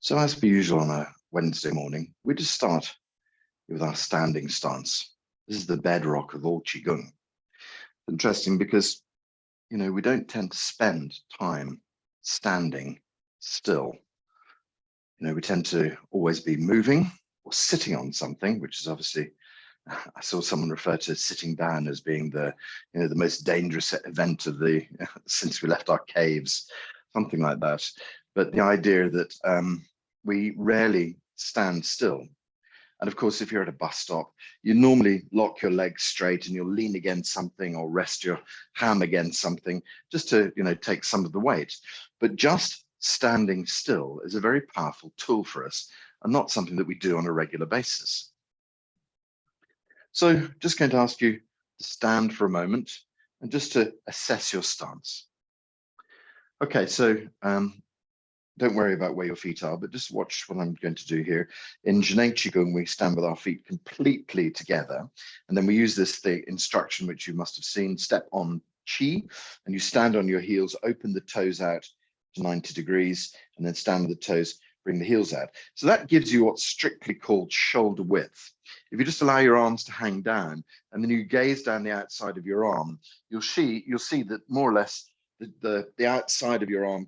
So as per usual on a Wednesday morning, we just start with our standing stance. This is the bedrock of all Qigong. Interesting because, we don't tend to spend time standing still. We tend to always be moving or sitting on something, which is obviously, I saw someone refer to sitting down as being the most dangerous event of since we left our caves, something like that. But the idea that we rarely stand still. And of course, if you're at a bus stop, you normally lock your legs straight and you'll lean against something or rest your ham against something just to, take some of the weight. But just standing still is a very powerful tool for us and not something that we do on a regular basis. So just going to ask you to stand for a moment and just to assess your stance. Okay, so don't worry about where your feet are, but just watch what I'm going to do here. In Zhineng Qigong, we stand with our feet completely together. And then we use the instruction, which you must have seen, step on Qi, and you stand on your heels, open the toes out to 90 degrees, and then stand with the toes, bring the heels out. So that gives you what's strictly called shoulder width. If you just allow your arms to hang down, and then you gaze down the outside of your arm, you'll see that more or less the outside of your arm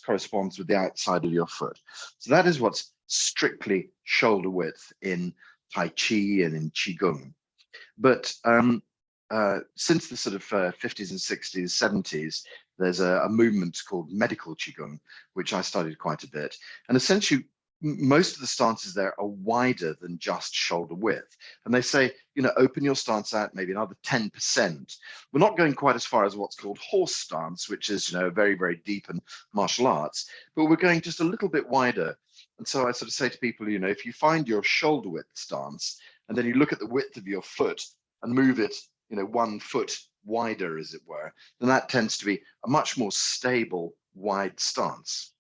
corresponds with the outside of your foot. So that is what's strictly shoulder width in Tai Chi and in Qigong. But since the sort of 50s and 60s, 70s, there's a movement called medical Qigong, which I studied quite a bit. And essentially, most of the stances there are wider than just shoulder width. And they say, open your stance out maybe another 10%. We're not going quite as far as what's called horse stance, which is, very, very deep in martial arts, but we're going just a little bit wider. And so I sort of say to people, if you find your shoulder width stance, and then you look at the width of your foot and move it, 1 foot wider, as it were, then that tends to be a much more stable, wide stance.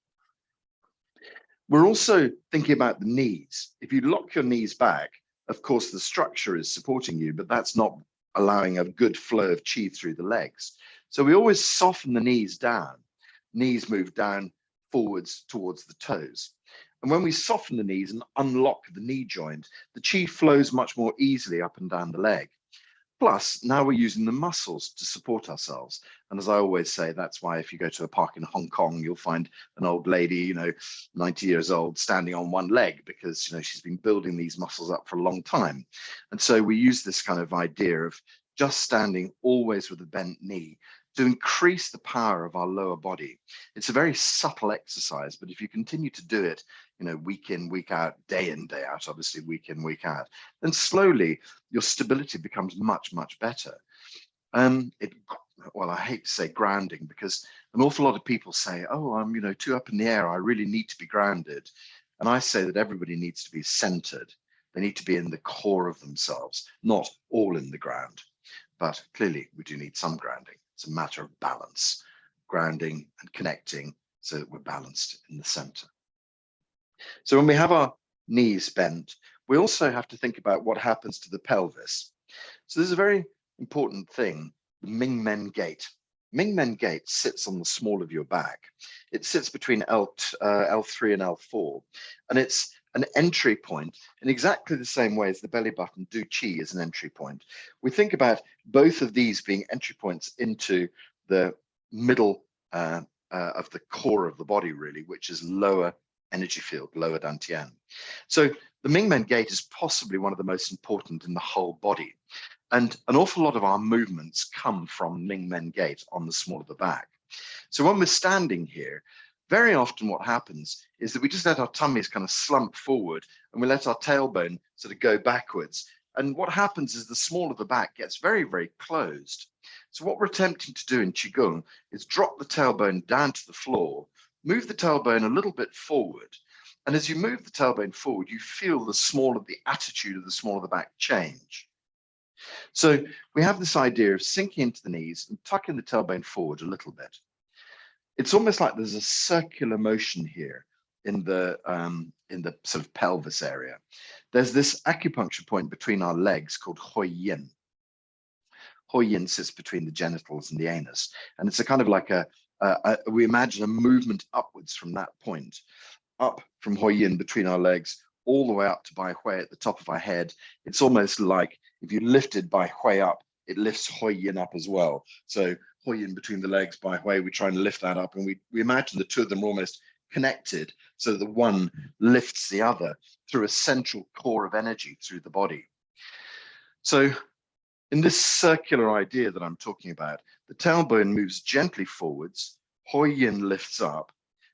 We're also thinking about the knees. If you lock your knees back, of course, the structure is supporting you, but that's not allowing a good flow of qi through the legs. So we always soften the knees down. Knees move down forwards towards the toes. And when we soften the knees and unlock the knee joint, the qi flows much more easily up and down the leg. Plus, now we're using the muscles to support ourselves. And as I always say, that's why if you go to a park in Hong Kong, you'll find an old lady, 90 years old, standing on one leg because, she's been building these muscles up for a long time. And so we use this kind of idea of just standing always with a bent knee to increase the power of our lower body. It's a very subtle exercise, but if you continue to do it, week in, week out, day in, day out, obviously week in, week out, then slowly your stability becomes much, much better. Well, I hate to say grounding because an awful lot of people say, oh, I'm, too up in the air. I really need to be grounded. And I say that everybody needs to be centered. They need to be in the core of themselves, not all in the ground. But clearly we do need some grounding. It's a matter of balance, grounding and connecting so that we're balanced in the center. So when we have our knees bent, we also have to think about what happens to the pelvis. So there's a very important thing, the Ming Men gate. Ming Men gate sits on the small of your back. It sits between L3 and L4, and it's an entry point in exactly the same way as the belly button Du Qi is an entry point. We think about both of these being entry points into the middle of the core of the body, really, which is lower energy field, lower dantian. So the Ming Men gate is possibly one of the most important in the whole body. And an awful lot of our movements come from Ming Men gate on the small of the back. So when we're standing here, very often what happens is that we just let our tummies kind of slump forward and we let our tailbone sort of go backwards. And what happens is the small of the back gets very, very closed. So what we're attempting to do in Qigong is drop the tailbone down to the floor, move the tailbone a little bit forward. And as you move the tailbone forward, you feel the attitude of the small of the back change. So we have this idea of sinking into the knees and tucking the tailbone forward a little bit. It's almost like there's a circular motion here in the sort of pelvis area. There's this acupuncture point between our legs called Hoi Yin. Hoi Yin sits between the genitals and the anus. And it's a kind of like we imagine a movement upwards from that point. up from Hoi Yin between our legs, all the way up to Bai Hui at the top of our head. It's almost like if you lifted Bai Hui up, it lifts Hoi Yin up as well. So Hoi Yin between the legs, Bai Hui, we try and lift that up, and we imagine the two of them are almost connected, so that the one lifts the other through a central core of energy through the body. So in this circular idea that I'm talking about, the tailbone moves gently forwards, Hoi Yin lifts up.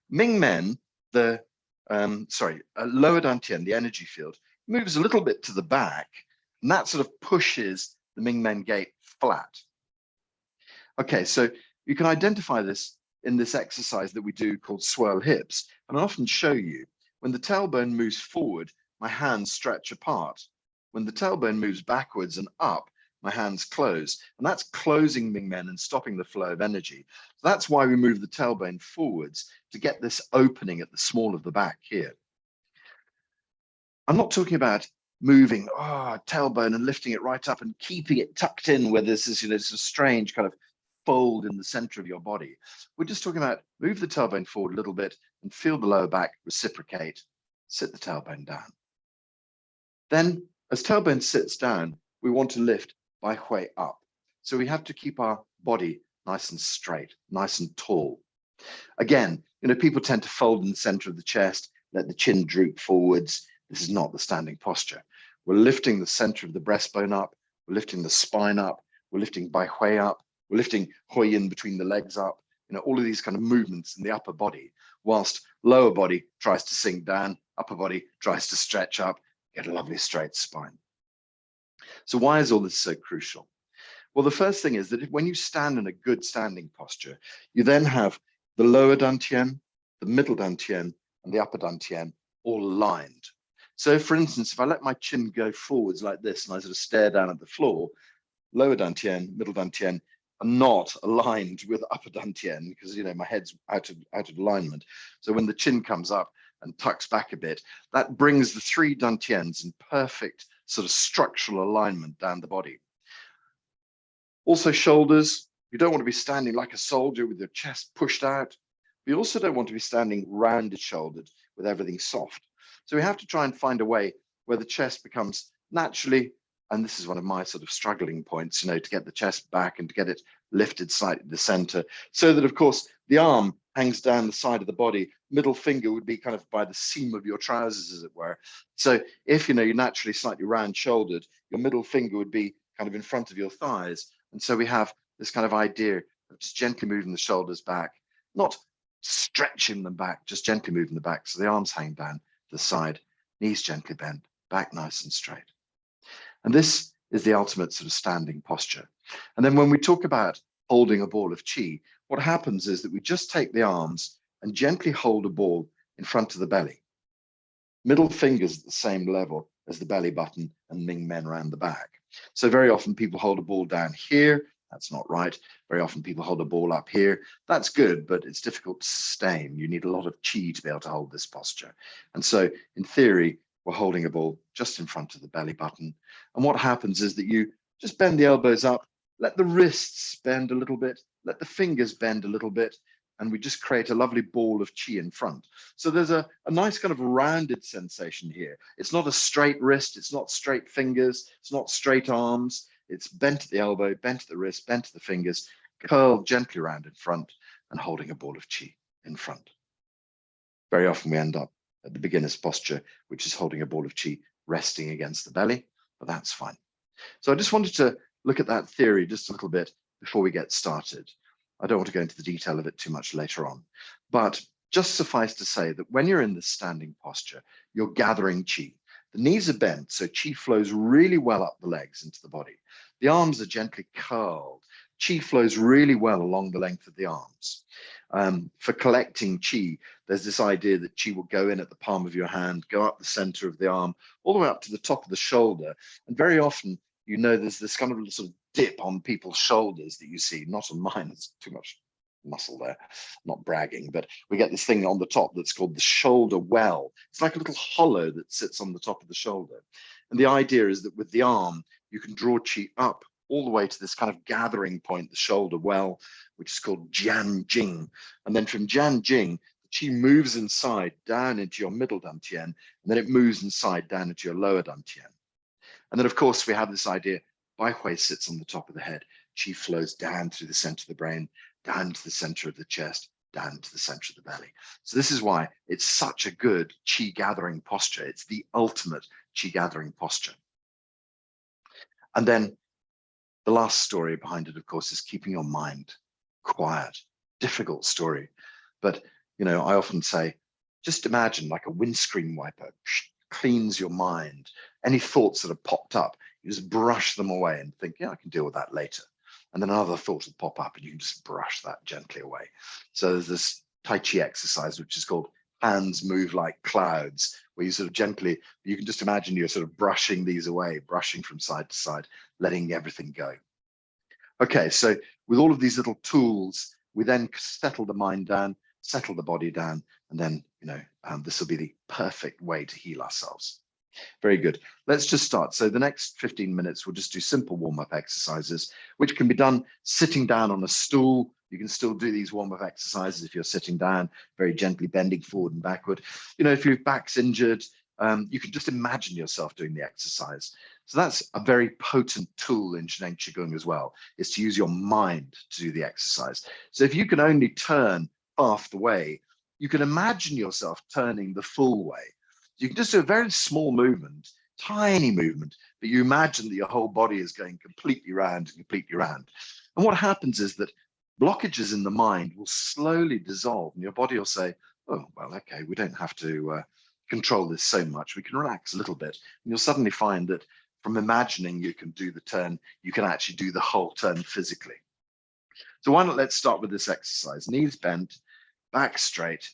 Ming Men, lower Dantian, the energy field, moves a little bit to the back, and that sort of pushes the Ming Men gate flat. Okay, so you can identify this in this exercise that we do called swirl hips. And I often show you, when the tailbone moves forward, my hands stretch apart. When the tailbone moves backwards and up, my hands close. And that's closing Ming Men and stopping the flow of energy. So that's why we move the tailbone forwards, to get this opening at the small of the back here. I'm not talking about moving tailbone and lifting it right up and keeping it tucked in where this is, it's a strange kind of fold in the center of your body. We're just talking about move the tailbone forward a little bit and feel the lower back reciprocate. Sit the tailbone down. Then as tailbone sits down, we want to lift Bai Hui up. So we have to keep our body nice and straight, nice and tall. Again, people tend to fold in the center of the chest, let the chin droop forwards. This is not the standing posture. We're lifting the center of the breastbone up. We're lifting the spine up. We're lifting Bai Hui up. We're lifting Hoi Yin between the legs up. All of these kind of movements in the upper body, whilst lower body tries to sink down, upper body tries to stretch up, get a lovely straight spine. So why is all this so crucial? Well, the first thing is that when you stand in a good standing posture, you then have the lower dantian, the middle dantian, and the upper dantian all aligned. So for instance, if I let my chin go forwards like this and I sort of stare down at the floor, lower dantian, middle dantian are not aligned with upper dantian, because my head's out of alignment. So when the chin comes up and tucks back a bit, that brings the three dantians in perfect sort of structural alignment down the body. Also shoulders, you don't want to be standing like a soldier with your chest pushed out. We also don't want to be standing rounded shouldered with everything soft. So we have to try and find a way where the chest becomes naturally, and this is one of my sort of struggling points, to get the chest back and to get it lifted slightly to the center, so that of course the arm hangs down the side of the body. Middle finger would be kind of by the seam of your trousers, as it were. So if you're naturally slightly round shouldered, your middle finger would be kind of in front of your thighs. And so we have this kind of idea of just gently moving the shoulders back, not stretching them back, just gently moving the back. So the arms hang down to the side, knees gently bent, back nice and straight. And this is the ultimate sort of standing posture. And then when we talk about holding a ball of chi, what happens is that we just take the arms and gently hold a ball in front of the belly. Middle fingers at the same level as the belly button, and Ming Men around the back. So very often people hold a ball down here. That's not right. Very often people hold a ball up here. That's good, but it's difficult to sustain. You need a lot of chi to be able to hold this posture. And so in theory, we're holding a ball just in front of the belly button. And what happens is that you just bend the elbows up, let the wrists bend a little bit, let the fingers bend a little bit, and we just create a lovely ball of chi in front. So there's a nice kind of rounded sensation here. It's not a straight wrist, it's not straight fingers, it's not straight arms. It's bent at the elbow, bent at the wrist, bent at the fingers, curled gently around in front, and holding a ball of chi in front. Very often we end up at the beginner's posture, which is holding a ball of chi resting against the belly, but that's fine. So I just wanted to look at that theory just a little bit before we get started. I don't want to go into the detail of it too much later on, but just suffice to say that when you're in this standing posture, you're gathering chi. The knees are bent, so chi flows really well up the legs into the body. The arms are gently curled. Chi flows really well along the length of the arms. For collecting chi, there's this idea that chi will go in at the palm of your hand, go up the center of the arm, all the way up to the top of the shoulder. And very often, there's this kind of sort of dip on people's shoulders that you see, not on mine, it's too much muscle there, not bragging, but we get this thing on the top that's called the shoulder well. It's like a little hollow that sits on the top of the shoulder. And the idea is that with the arm, you can draw chi up all the way to this kind of gathering point, the shoulder well, which is called Jian Jing. And then from Jian Jing, Qi moves inside down into your middle dantian, and then it moves inside down into your lower dantian. And then, of course, we have this idea, Bai Hui sits on the top of the head. Qi flows down through the center of the brain, down to the center of the chest, down to the center of the belly. So this is why it's such a good Qi gathering posture. It's the ultimate Qi gathering posture. And then the last story behind it, of course, is keeping your mind quiet. Difficult story. But, I often say, just imagine like a windscreen wiper cleans your mind. Any thoughts that have popped up, you just brush them away and think, yeah, I can deal with that later. And then another thought will pop up and you can just brush that gently away. So there's this Tai Chi exercise, which is called hands move like clouds, where you sort of gently, you can just imagine you're sort of brushing these away, brushing from side to side, letting everything go. Okay, so with all of these little tools, we then settle the mind down, settle the body down, and then, this will be the perfect way to heal ourselves. Very good. Let's just start. So the next 15 minutes, we'll just do simple warm-up exercises, which can be done sitting down on a stool. You can still do these warm-up exercises if you're sitting down, very gently bending forward and backward. If your back's injured, you can just imagine yourself doing the exercise. So that's a very potent tool in Shineng Qigong as well, is to use your mind to do the exercise. So if you can only turn half the way, you can imagine yourself turning the full way. You can just do a very small movement, tiny movement, but you imagine that your whole body is going completely round and completely round. And what happens is that blockages in the mind will slowly dissolve and your body will say, oh, well, okay, we don't have to control this so much. We can relax a little bit. And you'll suddenly find that from imagining you can do the turn, you can actually do the whole turn physically. So why not let's start with this exercise. Knees bent, back straight,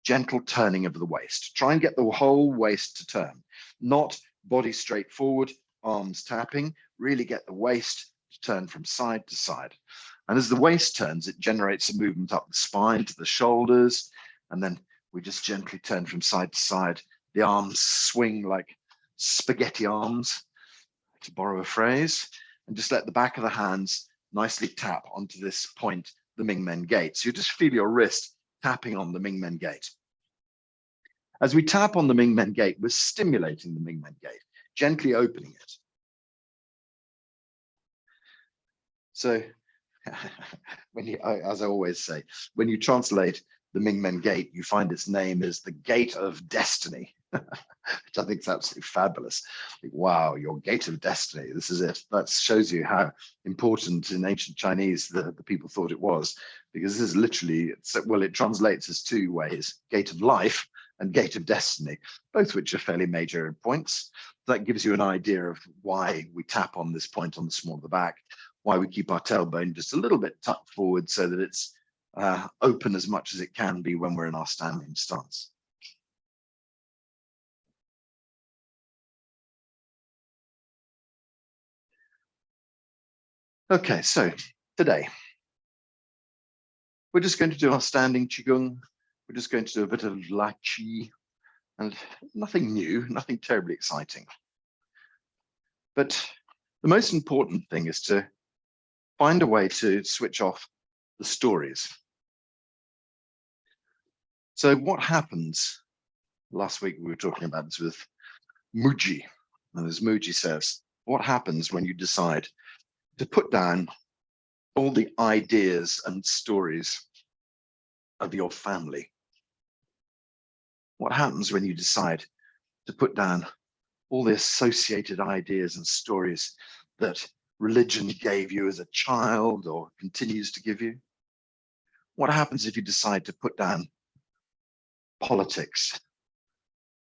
gentle turning of the waist. Try and get the whole waist to turn, not body straight forward, arms tapping. Really get the waist to turn from side to side. And as the waist turns, it generates a movement up the spine to the shoulders. And then we just gently turn from side to side. The arms swing like spaghetti arms, to borrow a phrase, and just let the back of the hands nicely tap onto this point, the Mingmen gate. So you just feel your wrist tapping on the Mingmen gate. As we tap on the Mingmen gate, we're stimulating the Mingmen gate, gently opening it. So as I always say, when you translate the Mingmen gate, you find its name is the Gate of Destiny, which I think is absolutely fabulous. Wow, your Gate of Destiny, this is it. That shows you how important in ancient Chinese the people thought it was, because this is literally, it translates as two ways, Gate of Life and Gate of Destiny, both which are fairly major points. That gives you an idea of why we tap on this point on the small of the back, why we keep our tailbone just a little bit tucked forward so that it's open as much as it can be when we're in our standing stance. Okay, so today, we're just going to do our standing Qigong. We're just going to do a bit of La Qi, and nothing new, nothing terribly exciting. But the most important thing is to find a way to switch off the stories. So what happens, last week we were talking about this with Muji, and as Muji says, what happens when you decide to put down all the ideas and stories of your family? What happens when you decide to put down all the associated ideas and stories that religion gave you as a child or continues to give you? What happens if you decide to put down politics,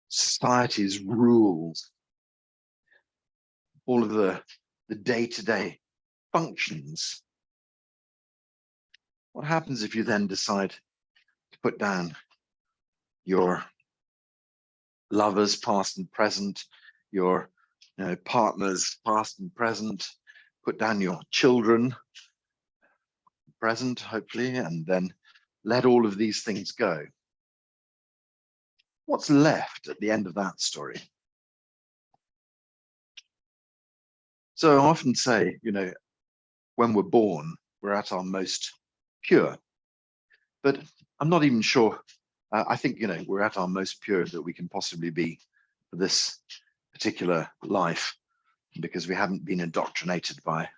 society's rules, all of the day-to-day functions? What happens if you then decide to put down your lovers, past and present, your partners, past and present, put down your children, present, hopefully, and then let all of these things go? What's left at the end of that story? So I often say, when we're born, we're at our most pure. But I'm not even sure I think, we're at our most pure that we can possibly be for this particular life, because we haven't been indoctrinated by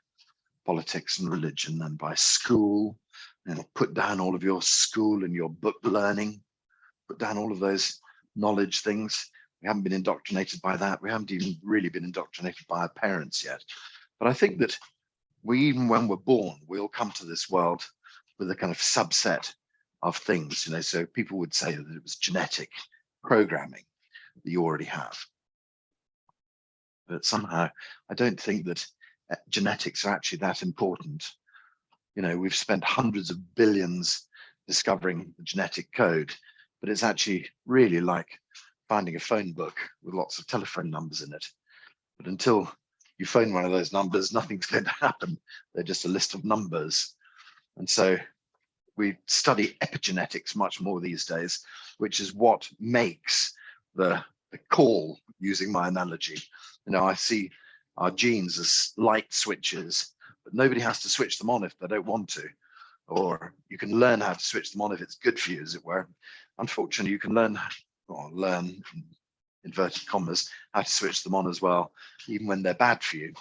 politics and religion and by school. Put down all of your school and your book learning, put down all of those knowledge things. We haven't been indoctrinated by that. We haven't even really been indoctrinated by our parents yet. But I think that even when we're born, we all come to this world with a kind of subset of things, so people would say that it was genetic programming that you already have. But somehow, I don't think that genetics are actually that important. We've spent hundreds of billions discovering the genetic code, but it's actually really like finding a phone book with lots of telephone numbers in it. But until you phone one of those numbers, nothing's going to happen. They're just a list of numbers. And so we study epigenetics much more these days, which is what makes the call, using my analogy. I see our genes as light switches, but nobody has to switch them on if they don't want to. Or you can learn how to switch them on if it's good for you, as it were. Unfortunately, you can learn, inverted commas, how to switch them on as well, even when they're bad for you.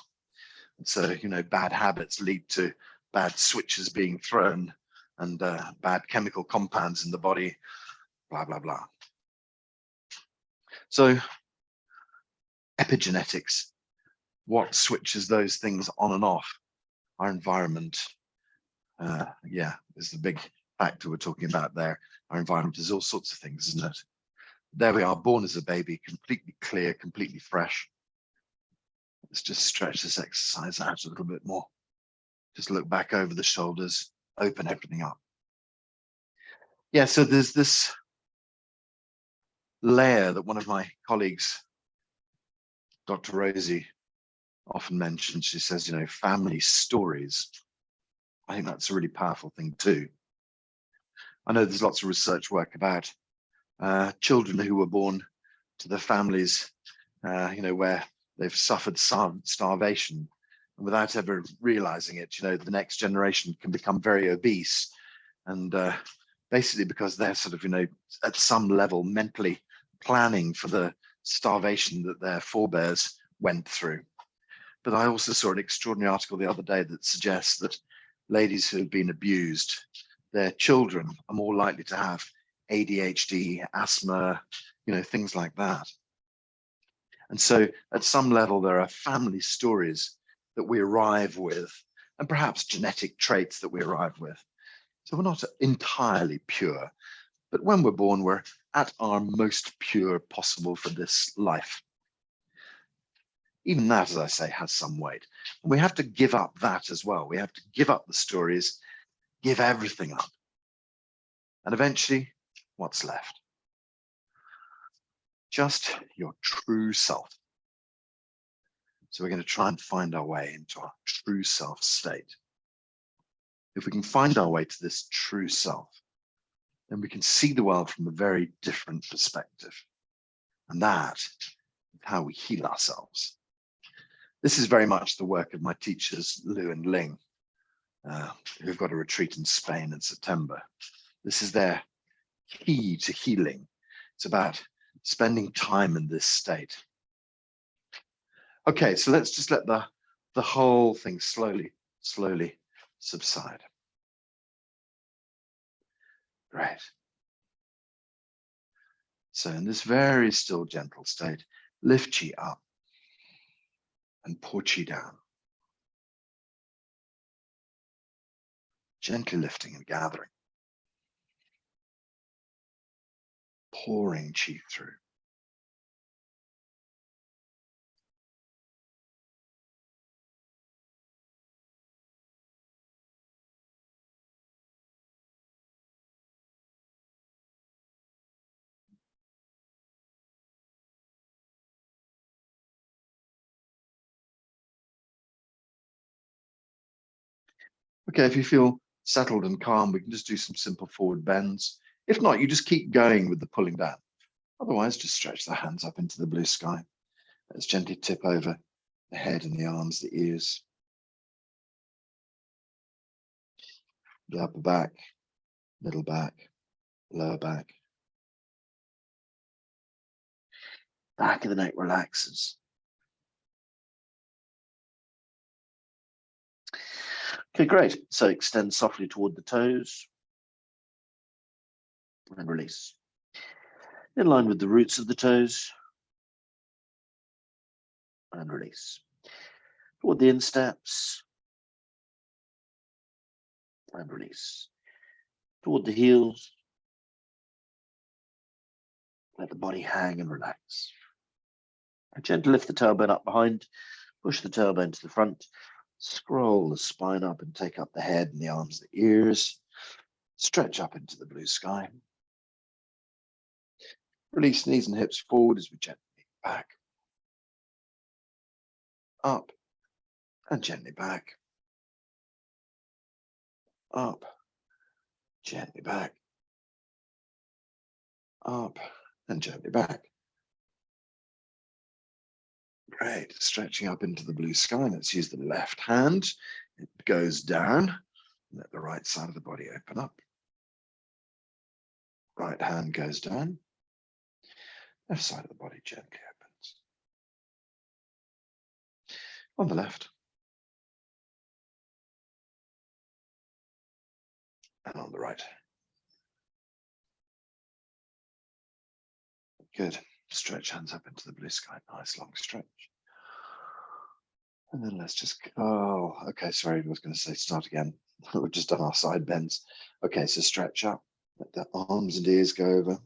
And so, bad habits lead to bad switches being thrown and bad chemical compounds in the body, blah, blah, blah. So epigenetics, what switches those things on and off? Our environment, is the big factor we're talking about there. Our environment is all sorts of things, isn't it? There we are, born as a baby, completely clear, completely fresh. Let's just stretch this exercise out a little bit more. Just look back over the shoulders, open everything up. Yeah, so there's this layer that one of my colleagues, Dr. Rosie, often mentions. She says, family stories. I think that's a really powerful thing too. I know there's lots of research work about children who were born to the families, where they've suffered starvation, and without ever realizing it, the next generation can become very obese, and basically because they're sort of, at some level mentally planning for the starvation that their forebears went through. But I also saw an extraordinary article the other day that suggests that ladies who have been abused, their children are more likely to have ADHD, asthma, things like that. And so at some level, there are family stories that we arrive with, and perhaps genetic traits that we arrive with. So we're not entirely pure, but when we're born, we're at our most pure possible for this life. Even that, as I say, has some weight. And we have to give up that as well. We have to give up the stories, give everything up. And eventually, what's left? Just your true self. So we're going to try and find our way into our true self state. If we can find our way to this true self, then we can see the world from a very different perspective. And that is how we heal ourselves. This is very much the work of my teachers, Lou and Ling, who've got a retreat in Spain in September. This is their key to healing. It's about spending time in this state. Okay, so let's just let the whole thing slowly subside. Great. So in this very still, gentle state, lift chi up and pour chi down. Gently lifting and gathering. Pouring chi through. Okay, if you feel settled and calm, we can just do some simple forward bends. If not, you just keep going with the pulling down. Otherwise, just stretch the hands up into the blue sky. Let's gently tip over the head and the arms, the ears, the upper back, middle back, lower back, Back of the neck relaxes. Okay, great. So extend softly toward the toes and release. In line with the roots of the toes and release. Toward the insteps and release. Toward the heels. Let the body hang and relax. Gently lift the tailbone up behind, push the tailbone to the front, scroll the spine up and take up the head and the arms, the ears, stretch up into the blue sky. Release knees and hips forward as we gently back, up, and gently back, up, gently back, up, and gently back. Great, stretching up into the blue sky. Let's use the left hand. It goes down. Let the right side of the body open up. Right hand goes down. Left side of the body gently opens. On the left. And on the right. Good. Stretch hands up into the blue sky. Nice long stretch. And then let's just, oh, okay, sorry, I was going to say start again. We've just done our side bends. Okay, so stretch up. Let the arms and ears go over.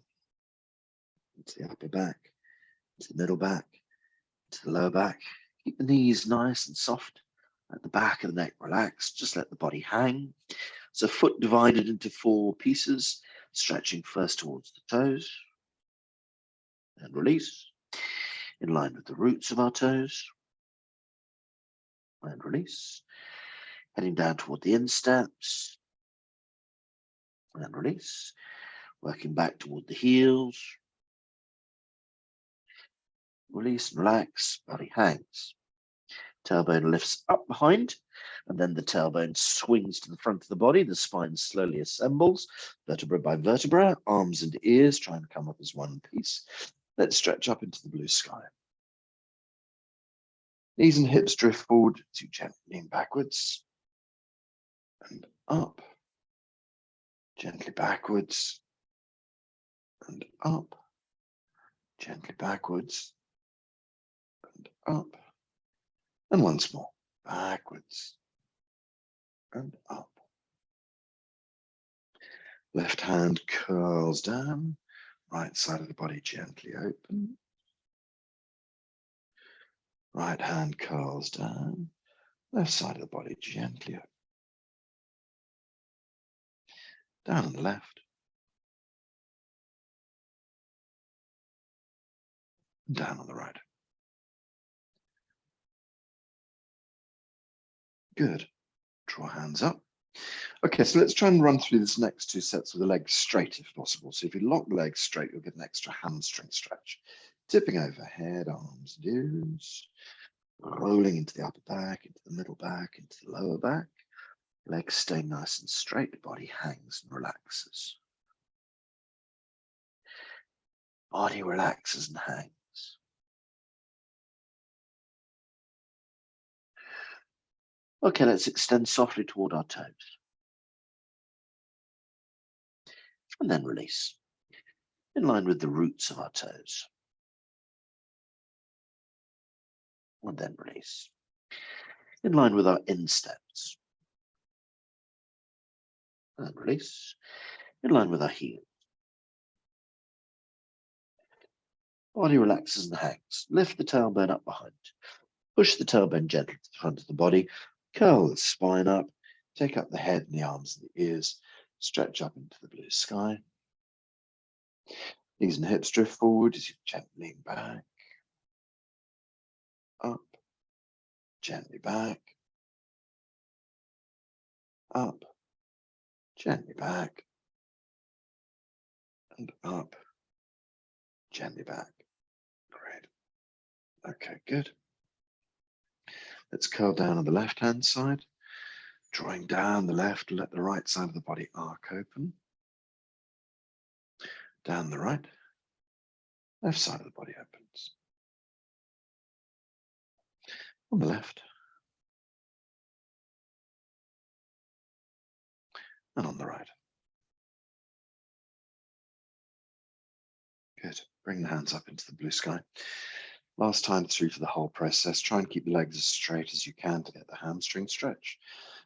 Into the upper back, into the middle back, into the lower back. Keep the knees nice and soft. Let the back of the neck relax. Just let the body hang. So foot divided into 4 pieces, stretching first towards the toes. And release. In line with the roots of our toes. And release. Heading down toward the insteps. And release. Working back toward the heels. Release and relax. Body hangs. Tailbone lifts up behind, and then the tailbone swings to the front of the body. The spine slowly assembles, vertebra by vertebra, arms and ears trying to come up as one piece. Let's stretch up into the blue sky. Knees and hips drift forward to gently lean backwards and up, gently backwards and up, gently backwards and up. And once more, backwards and up. Left hand curls down, right side of the body gently open. Right hand curls down, left side of the body gently open. Down on the left. And down on the right. Good. Draw hands up. Okay, so let's try and run through this next 2 sets with the legs straight if possible. So if you lock the legs straight, you'll get an extra hamstring stretch. Tipping over head, arms, and ears. Rolling into the upper back, into the middle back, into the lower back. Legs stay nice and straight, body hangs and relaxes. Body relaxes and hangs. Okay, let's extend softly toward our toes. And then release. In line with the roots of our toes. And then release. In line with our insteps. And release. In line with our heels. Body relaxes and hangs. Lift the tailbone up behind. Push the tailbone gently to the front of the body. Curl the spine up. Take up the head and the arms and the ears. Stretch up into the blue sky. Knees and hips drift forward as you gently lean back. Up. Gently back. Up. Gently back. And up. Gently back. Great. Okay, good. Let's curl down on the left-hand side. Drawing down the left, let the right side of the body arc open. Down the right. Left side of the body opens. on the left and on the right. Good. Bring the hands up into the blue sky. Last time through for the whole process, try and keep the legs as straight as you can to get the hamstring stretch.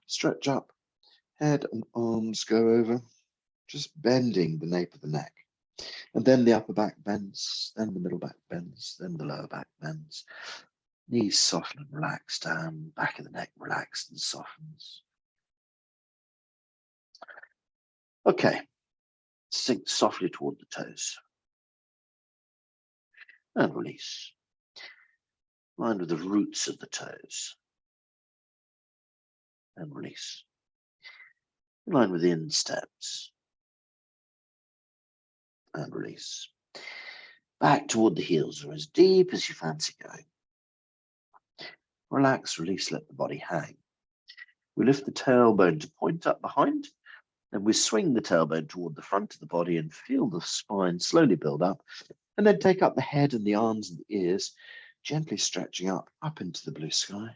Stretch up, head and arms go over, just bending the nape of the neck. And then the upper back bends, then the middle back bends, then the lower back bends. Knees soften and relax down, back of the neck relaxed and softens. Okay, sink softly toward the toes. And release. Mind with the roots of the toes. And release. In line with the insteps. And release. Back toward the heels or as deep as you fancy going. Relax, release, let the body hang. We lift the tailbone to point up behind, and we swing the tailbone toward the front of the body and feel the spine slowly build up, and then take up the head and the arms and the ears, gently stretching up into the blue sky.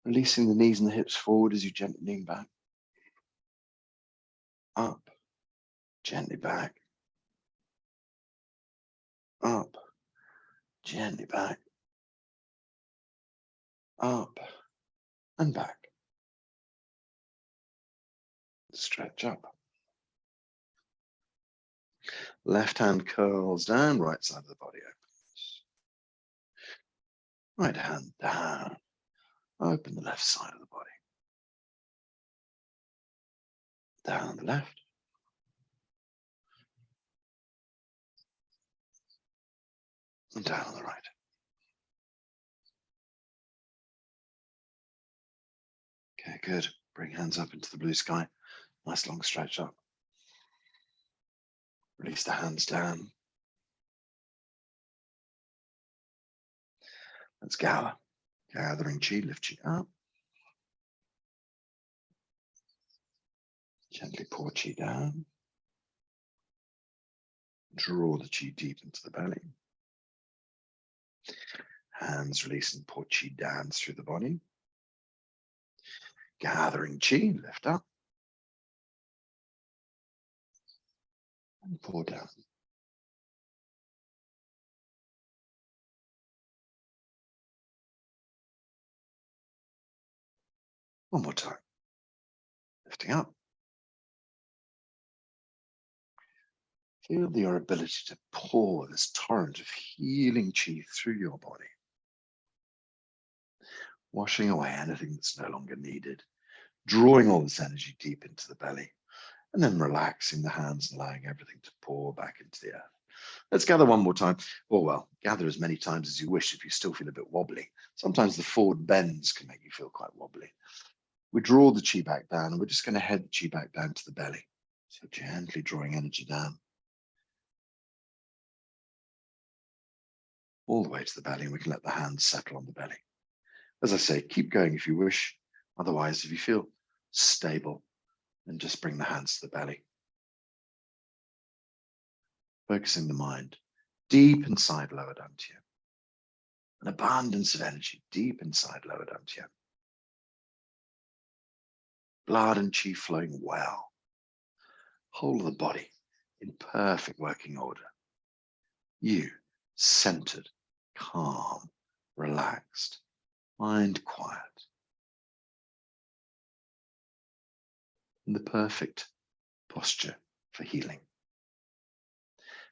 Releasing the knees and the hips forward as you gently lean back. Up, gently back. Up, gently back. Up and back. Stretch up. Left hand curls down, right side of the body opens. Right hand down. Open the left side of the body. Down the left. And down on the right. Okay, good. Bring hands up into the blue sky. Nice long stretch up. Release the hands down. Let's gather. Gathering chi, lift chi up. Gently pour chi down. Draw the chi deep into the belly. Hands release and pour chi down through the body. Gathering chi, lift up. And pour down. One more time. Lifting up. Feel your ability to pour this torrent of healing chi through your body. Washing away anything that's no longer needed. Drawing all this energy deep into the belly. And then relaxing the hands and allowing everything to pour back into the earth. Let's gather one more time. Or well, gather as many times as you wish if you still feel a bit wobbly. Sometimes the forward bends can make you feel quite wobbly. We draw the chi back down and we're just going to head the chi back down to the belly. So gently drawing energy down. All the way to the belly, and we can let the hands settle on the belly. As I say, keep going if you wish. Otherwise, if you feel stable, then just bring the hands to the belly. Focusing the mind deep inside lower dantian. An abundance of energy deep inside lower dantian. Blood and chi flowing well. Whole of the body in perfect working order. You centered, calm, relaxed, mind quiet. In the perfect posture for healing.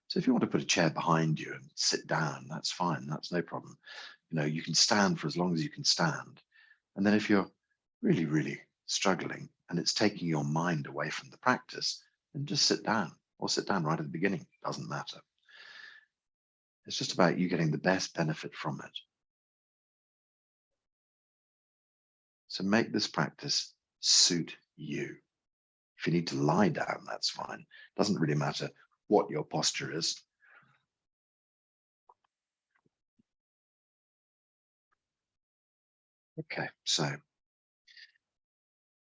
So if you want to put a chair behind you and sit down, that's fine. That's no problem. You know, you can stand for as long as you can stand. And then if you're really, really struggling and it's taking your mind away from the practice, then just sit down or sit down right at the beginning. It doesn't matter. It's just about you getting the best benefit from it. So make this practice suit you. If you need to lie down, that's fine. It doesn't really matter what your posture is. Okay, so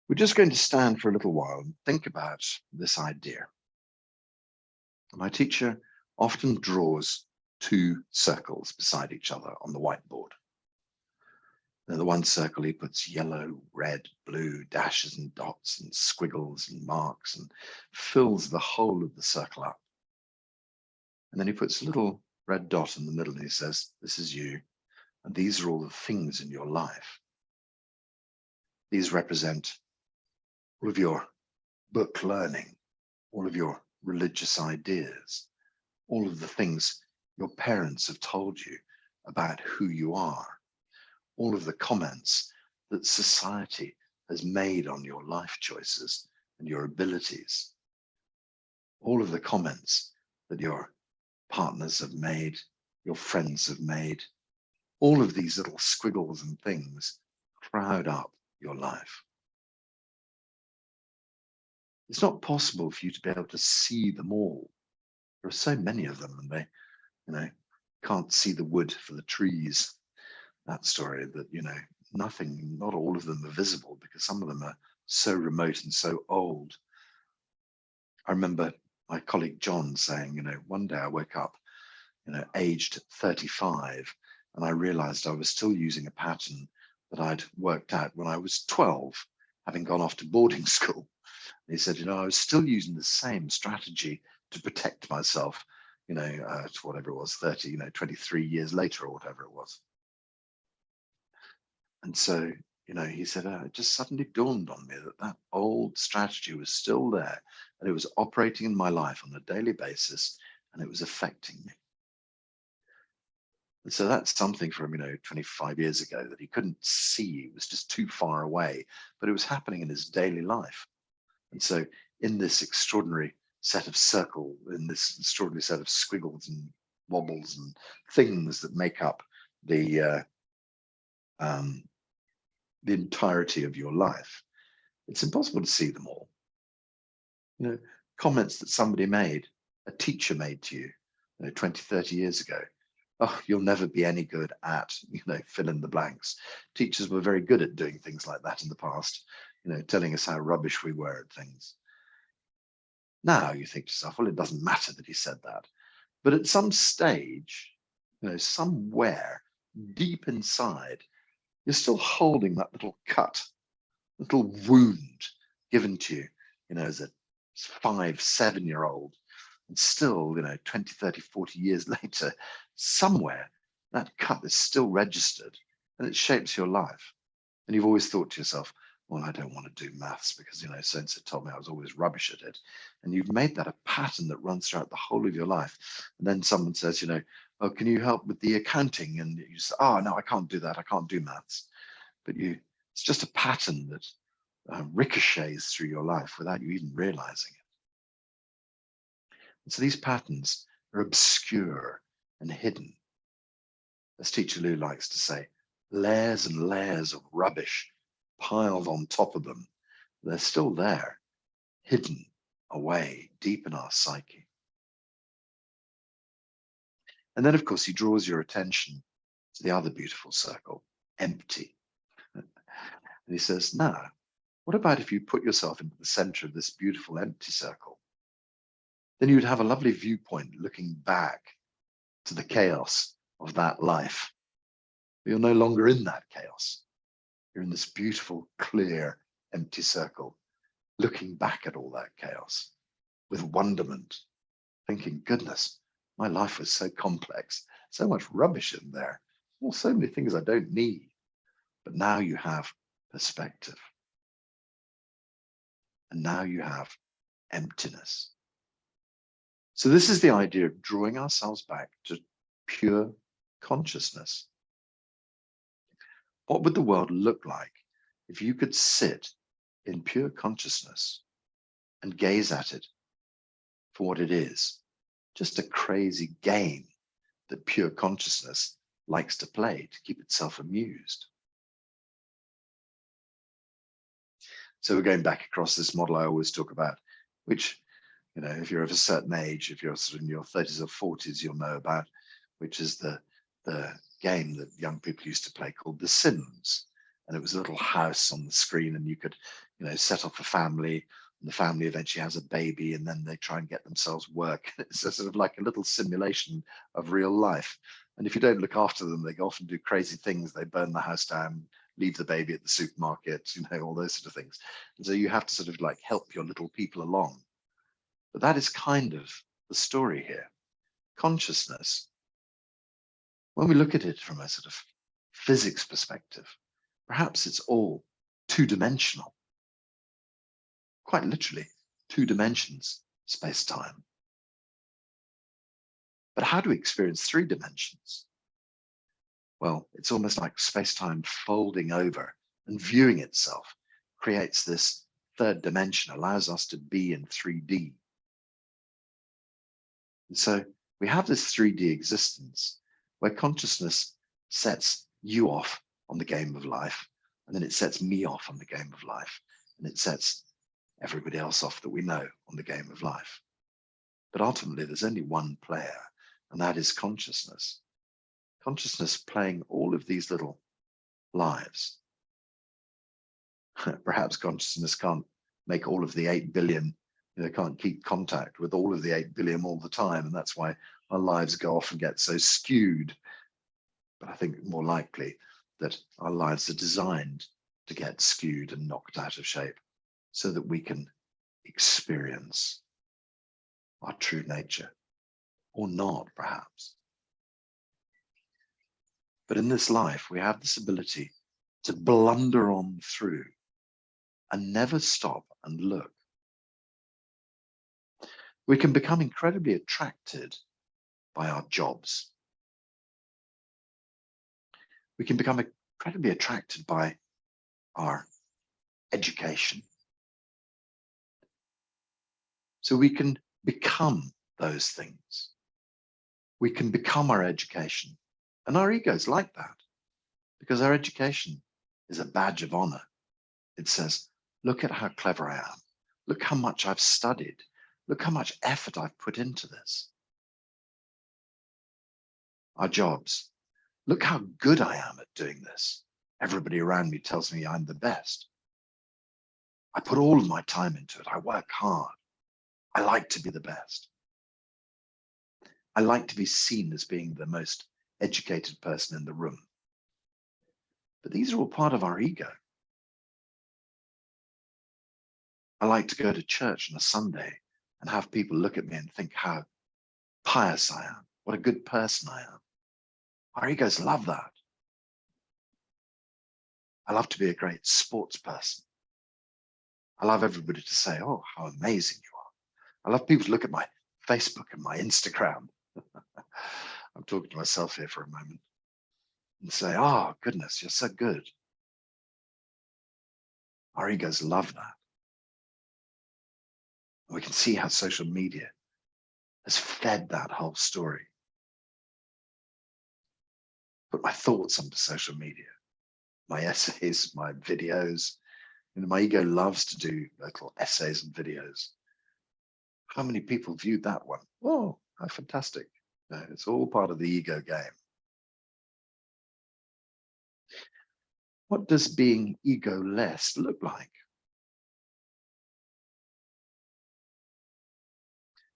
we're just going to stand for a little while and think about this idea. My teacher often draws two circles beside each other on the whiteboard. In the one circle, he puts yellow, red, blue dashes and dots and squiggles and marks and fills the whole of the circle up. And then he puts a little red dot in the middle and he says, this is you. And these are all the things in your life. These represent all of your book learning, all of your religious ideas, all of the things your parents have told you about who you are, all of the comments that society has made on your life choices and your abilities, all of the comments that your partners have made, your friends have made, all of these little squiggles and things crowd up your life. It's not possible for you to be able to see them all. There are so many of them, and they, can't see the wood for the trees. That story that, not all of them are visible because some of them are so remote and so old. I remember my colleague John saying, one day I woke up, aged 35, and I realized I was still using a pattern that I'd worked out when I was 12, having gone off to boarding school. And he said, I was still using the same strategy to protect myself, whatever it was, 30, 23 years later or whatever it was. And so, he said, it just suddenly dawned on me that old strategy was still there and it was operating in my life on a daily basis and it was affecting me. And so that's something from, 25 years ago that he couldn't see. It was just too far away, but it was happening in his daily life. And so in this extraordinary set of in this extraordinary set of squiggles and wobbles and things that make up the entirety of your life, it's impossible to see them all. Comments that somebody made, a teacher made to you, 20, 30 years ago. Oh, you'll never be any good at, fill in the blanks. Teachers were very good at doing things like that in the past, telling us how rubbish we were at things. Now you think to yourself, well, it doesn't matter that he said that. But at some stage, somewhere deep inside, you're still holding that little cut, little wound given to you, as a 5, 7-year-old. And still, 20, 30, 40 years later, somewhere that cut is still registered and it shapes your life. And you've always thought to yourself, well, I don't want to do maths because, so-and-so told me I was always rubbish at it. And you've made that a pattern that runs throughout the whole of your life. And then someone says, oh, can you help with the accounting? And you say, oh, no, I can't do that. I can't do maths. But it's just a pattern that ricochets through your life without you even realizing it. And so these patterns are obscure and hidden. As Teacher Lou likes to say, layers and layers of rubbish piled on top of them. They're still there, hidden away deep in our psyche. And then, of course, he draws your attention to the other beautiful circle, empty. And he says, now, what about if you put yourself into the center of this beautiful empty circle? Then you'd have a lovely viewpoint looking back to the chaos of that life. But you're no longer in that chaos. You're in this beautiful, clear, empty circle, looking back at all that chaos with wonderment, thinking, goodness, my life was so complex, so much rubbish in there, well, so many things I don't need. But now you have perspective. And now you have emptiness. So this is the idea of drawing ourselves back to pure consciousness. What would the world look like if you could sit in pure consciousness and gaze at it for what it is? Just a crazy game that pure consciousness likes to play to keep itself amused. So we're going back across this model I always talk about, which, if you're of a certain age, if you're sort of in your 30s or 40s, you'll know about, which is the game that young people used to play called The Sims. And it was a little house on the screen and you could, set off a family and the family eventually has a baby and then they try and get themselves work. It's a sort of like a little simulation of real life. And if you don't look after them, they often do crazy things. They burn the house down, leave the baby at the supermarket, all those sort of things. And so you have to sort of like help your little people along. But that is kind of the story here. Consciousness, when we look at it from a sort of physics perspective, perhaps it's all two-dimensional, quite literally 2 dimensions, space-time. But how do we experience 3 dimensions? Well, it's almost like space-time folding over and viewing itself creates this 3rd dimension, allows us to be in 3D. And so we have this 3D existence where consciousness sets you off on the game of life, and then it sets me off on the game of life, and it sets everybody else off that we know on the game of life. But ultimately, there's only one player, and that is consciousness. Consciousness playing all of these little lives. Perhaps consciousness can't make all of the 8 billion, can't keep contact with all of the 8 billion all the time, and that's why our lives go off and get so skewed. But I think more likely that our lives are designed to get skewed and knocked out of shape so that we can experience our true nature, or not, perhaps. But in this life, we have this ability to blunder on through and never stop and look. We can become incredibly attracted by our jobs. We can become incredibly attracted by our education. So we can become those things. We can become our education. And our egos like that, because our education is a badge of honor. It says, look at how clever I am. Look how much I've studied. Look how much effort I've put into this. Our jobs. Look how good I am at doing this. Everybody around me tells me I'm the best. I put all of my time into it. I work hard. I like to be the best. I like to be seen as being the most educated person in the room. But these are all part of our ego. I like to go to church on a Sunday and have people look at me and think how pious I am, what a good person I am. Our egos love that. I love to be a great sports person. I love everybody to say, oh, how amazing you are. I love people to look at my Facebook and my Instagram. I'm talking to myself here for a moment and say, oh, goodness, you're so good. Our egos love that. And we can see how social media has fed that whole story. Put my thoughts onto social media, my essays, my videos. My ego loves to do little essays and videos. How many people viewed that one? Oh, how fantastic. It's all part of the ego game. What does being ego-less look like?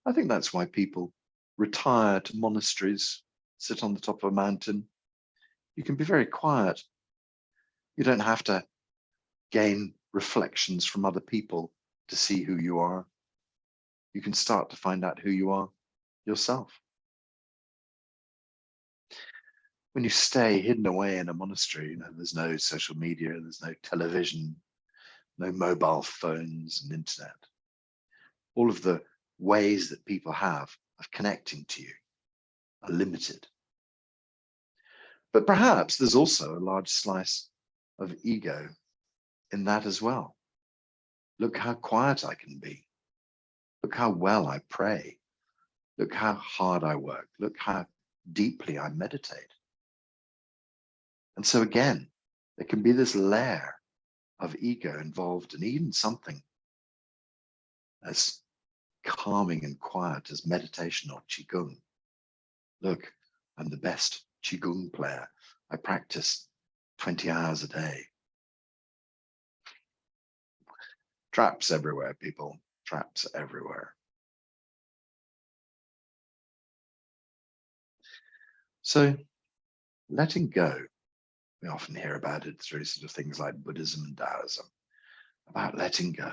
I think that's why people retire to monasteries, sit on the top of a mountain. You can be very quiet. You don't have to gain reflections from other people to see who you are. You can start to find out who you are yourself. When you stay hidden away in a monastery, there's no social media, there's no television, no mobile phones and internet. All of the ways that people have of connecting to you are limited. But perhaps there's also a large slice of ego in that as well. Look how quiet I can be. Look how well I pray. Look how hard I work. Look how deeply I meditate. And so again, there can be this layer of ego involved in even something as calming and quiet as meditation or Qigong. Look, I'm the best Qigong player. I practice 20 hours a day. Traps everywhere, people. Traps everywhere. So letting go We often hear about it through sort of things like Buddhism and Taoism, about letting go.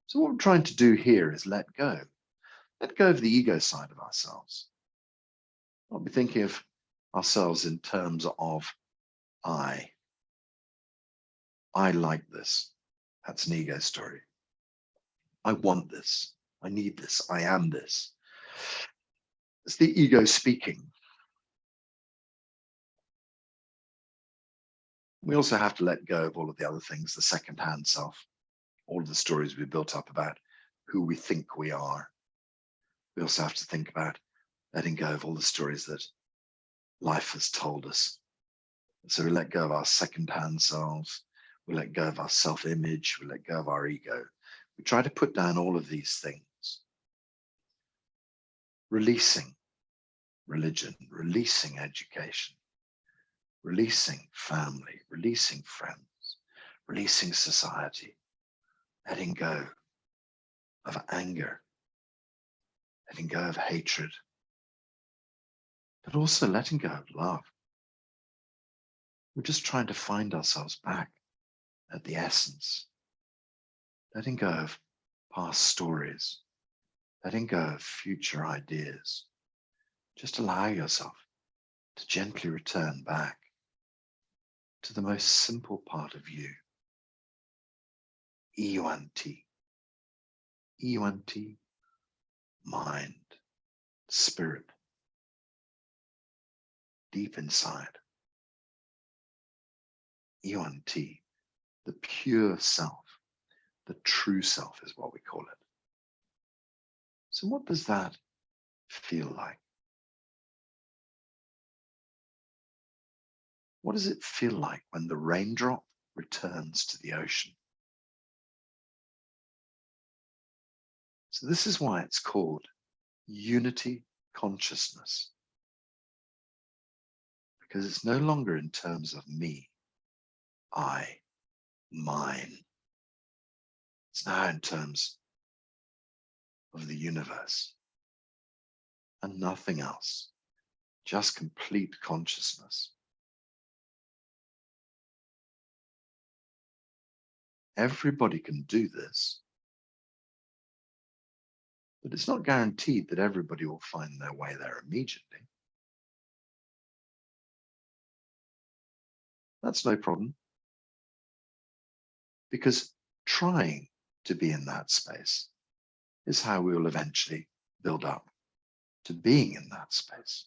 So what we're trying to do here is let go. Let go of the ego side of ourselves. Not be thinking of ourselves in terms of I. I like this. That's an ego story. I want this. I need this. I am this. It's the ego speaking. We also have to let go of all of the other things, the second-hand self, all of the stories we built up about who we think we are. We also have to think about letting go of all the stories that life has told us. So we let go of our second-hand selves. We let go of our self-image. We let go of our ego. We try to put down all of these things. Releasing religion, releasing education, releasing family, releasing friends, releasing society, letting go of anger, letting go of hatred, but also letting go of love. We're just trying to find ourselves back at the essence, letting go of past stories, letting go of future ideas. Just allow yourself to gently return back to the most simple part of you. Yuan-ti. Yuan-ti, mind, spirit, deep inside. Yuan-ti, the pure self, the true self is what we call it. So what does that feel like? What does it feel like when the raindrop returns to the ocean? So this is why it's called unity consciousness, because it's no longer in terms of me, I, mine. It's now in terms of the universe and nothing else, just complete consciousness. Everybody can do this, but it's not guaranteed that everybody will find their way there immediately. That's no problem, because trying to be in that space is how we will eventually build up to being in that space.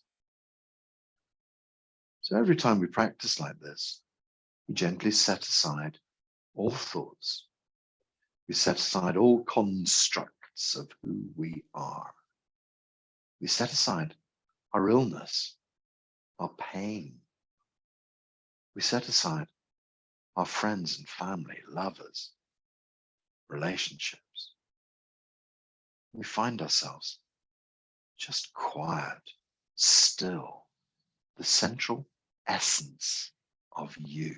So every time we practice like this, we gently set aside all thoughts. We set aside all constructs of who we are. We set aside our illness, our pain. We set aside our friends and family, lovers, relationships. We find ourselves just quiet, still, the central essence of you.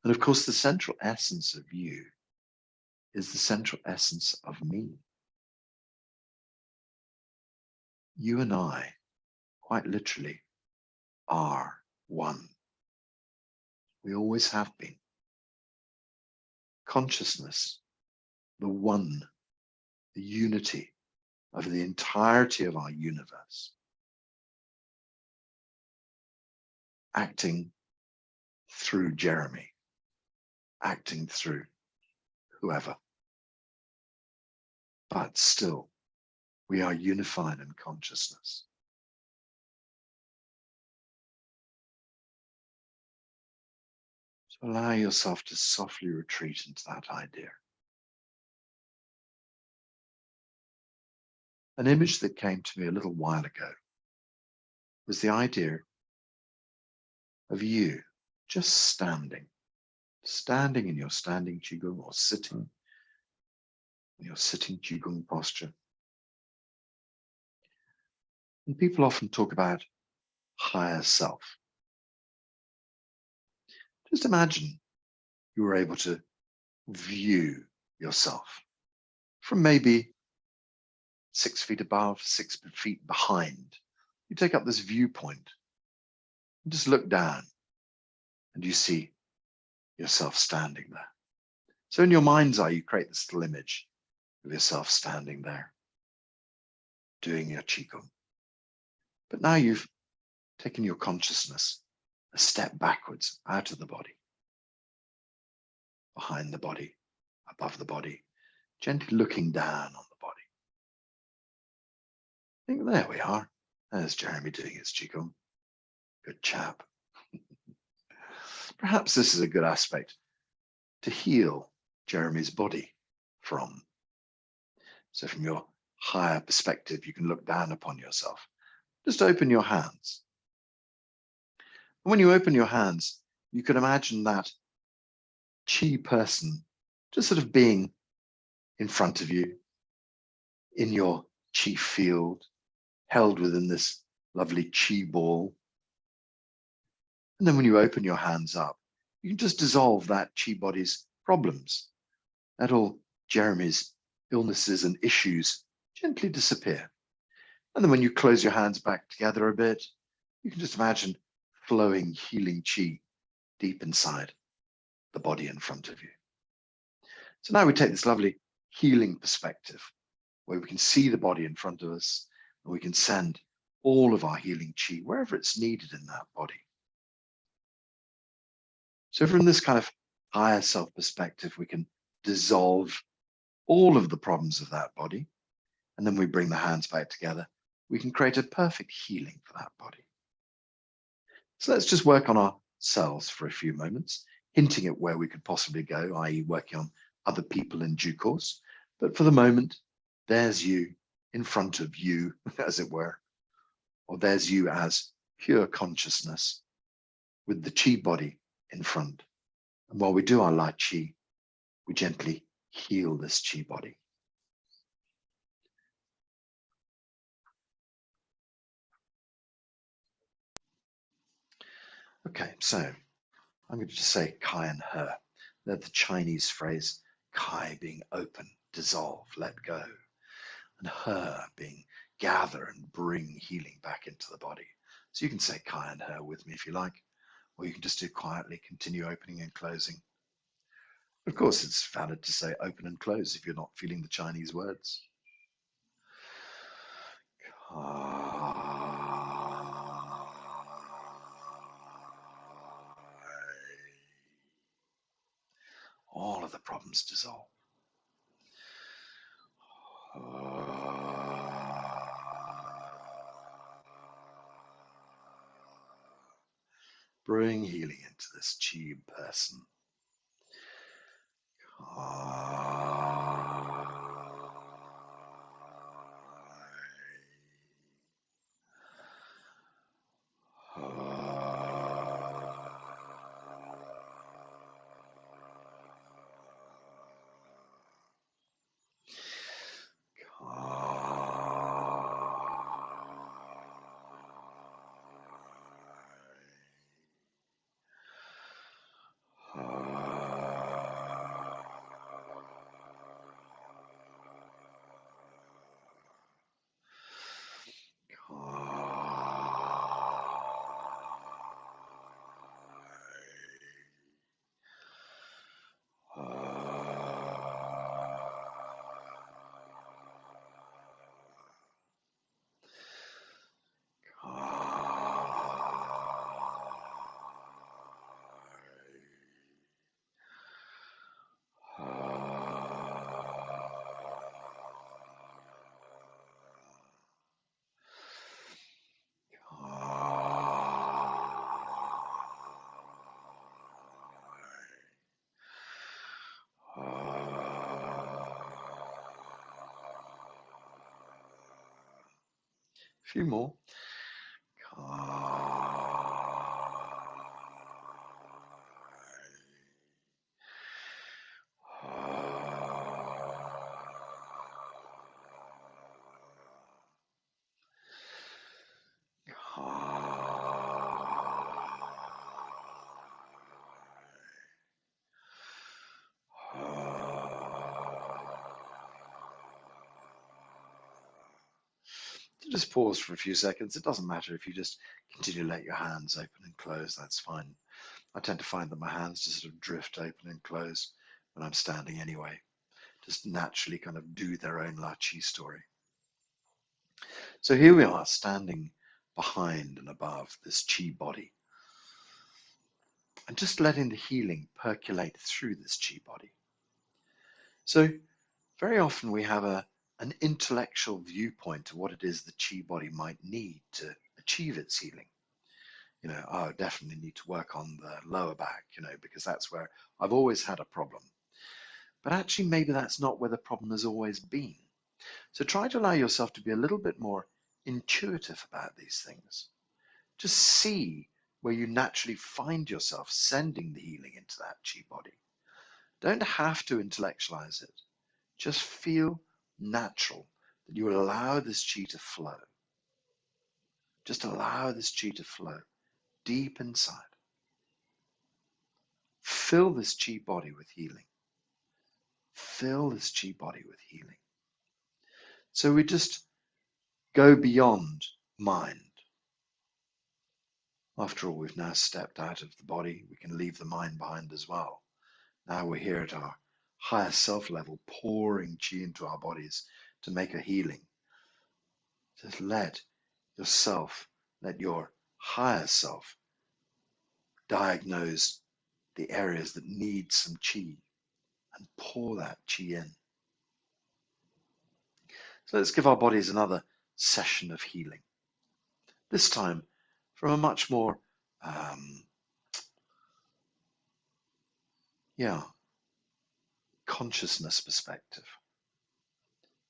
And of course, the central essence of you is the central essence of me. You and I, quite literally, are one. We always have been. Consciousness, the one, the unity of the entirety of our universe, acting through Jeremy, acting through whoever. But still, we are unified in consciousness. So allow yourself to softly retreat into that idea. An image that came to me a little while ago was the idea of you just standing in your standing qigong, or sitting in your sitting qigong posture. And people often talk about higher self. Just imagine you were able to view yourself from maybe 6 feet above, 6 feet behind. You take up this viewpoint Just look down and you see yourself standing there. So in your mind's eye, you create this little image of yourself standing there, doing your Qigong. But now you've taken your consciousness a step backwards out of the body, behind the body, above the body, gently looking down on the body. Think, there we are. There's Jeremy doing his Qigong. Good chap. Perhaps this is a good aspect to heal Jeremy's body from. So from your higher perspective, you can look down upon yourself. Just open your hands. And when you open your hands, you can imagine that Qi person just sort of being in front of you, in your Qi field, held within this lovely Qi ball. And then when you open your hands up, you can just dissolve that Qi body's problems. Let all Jeremy's illnesses and issues gently disappear. And then when you close your hands back together a bit, you can just imagine flowing, healing Qi deep inside the body in front of you. So now we take this lovely healing perspective where we can see the body in front of us and we can send all of our healing Qi wherever it's needed in that body. So from this kind of higher self perspective, we can dissolve all of the problems of that body. And then we bring the hands back together. We can create a perfect healing for that body. So let's just work on ourselves for a few moments, hinting at where we could possibly go, i.e. working on other people in due course. But for the moment, there's you in front of you, as it were, or there's you as pure consciousness with the Qi body in front. And while we do our light Qi, we gently heal this Qi body. Okay, so I'm going to just say Kai and her. They're the Chinese phrase, Kai being open, dissolve, let go, and her being gather and bring healing back into the body. So you can say Kai and her with me if you like, or you can just do quietly, continue opening and closing. Of course, it's valid to say open and close if you're not feeling the Chinese words. All of the problems dissolve. Bring healing into this Qi person. A few more. just pause for a few seconds. It doesn't matter if you just continue to let your hands open and close, that's fine. I tend to find that my hands just sort of drift open and close when I'm standing anyway, just naturally kind of do their own La Chi story. So here we are standing behind and above this Chi body, and just letting the healing percolate through this Chi body. So very often we have an intellectual viewpoint to what it is the Chi body might need to achieve its healing. You know, oh, I definitely need to work on the lower back, you know, because that's where I've always had a problem. But actually, maybe that's not where the problem has always been. So try to allow yourself to be a little bit more intuitive about these things. Just see where you naturally find yourself sending the healing into that Chi body. Don't have to intellectualize it. Just feel natural that you will allow this Chi to flow. Just allow this Chi to flow deep inside. Fill this Chi body with healing. Fill this Chi body with healing. So we just go beyond mind. After all, we've now stepped out of the body. We can leave the mind behind as well. Now we're here at our higher self level, pouring Chi into our bodies to make a healing. Just let yourself, let your higher self diagnose the areas that need some Chi and pour that Chi in. So let's give our bodies another session of healing. This time from a much more, consciousness perspective.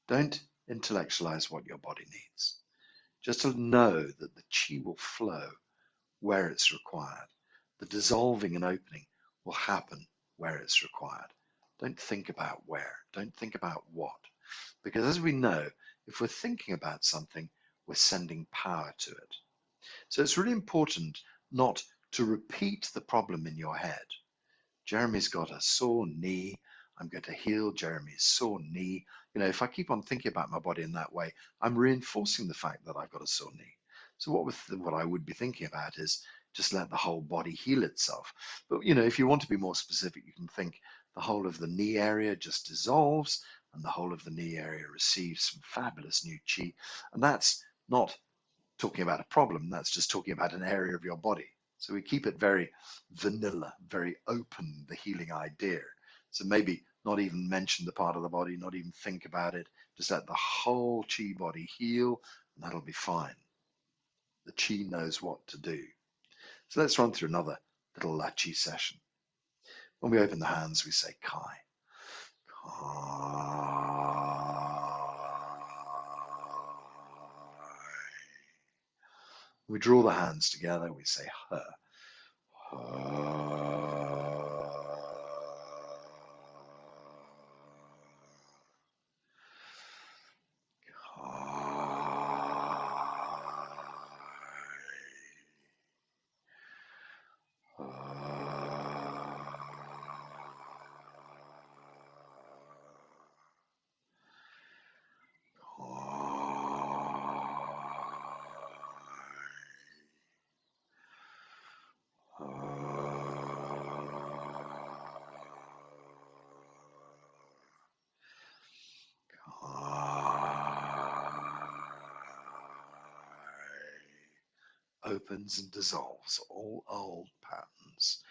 Don't intellectualize what your body needs. Just to know that the Chi will flow where it's required. The dissolving and opening will happen where it's required. Don't think about where. Don't think about what. Because as we know, if we're thinking about something, we're sending power to it. So it's really important not to repeat the problem in your head. Jeremy's got a sore knee. I'm going to heal Jeremy's sore knee. You know, if I keep on thinking about my body in that way, I'm reinforcing the fact that I've got a sore knee. So what I would be thinking about is just let the whole body heal itself. But, you know, if you want to be more specific, you can think the whole of the knee area just dissolves and the whole of the knee area receives some fabulous new Chi. And that's not talking about a problem. That's just talking about an area of your body. So we keep it very vanilla, very open, the healing idea. So maybe not even mention the part of the body, not even think about it. Just let the whole Chi body heal, and that'll be fine. The Chi knows what to do. So let's run through another little La Chi session. When we open the hands, we say Kai. We draw the hands together, we say Her. Opens and dissolves all old patterns.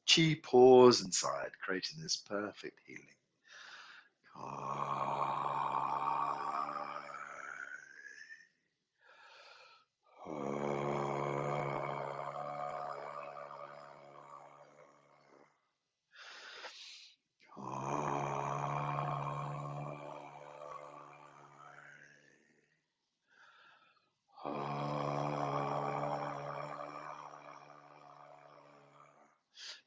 Chi pours inside, creating this perfect healing.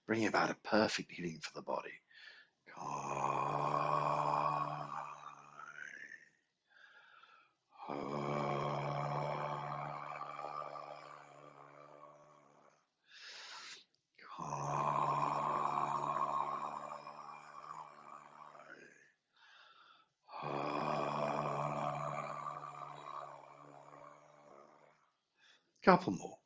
Bringing about a perfect healing for the body. Couple more.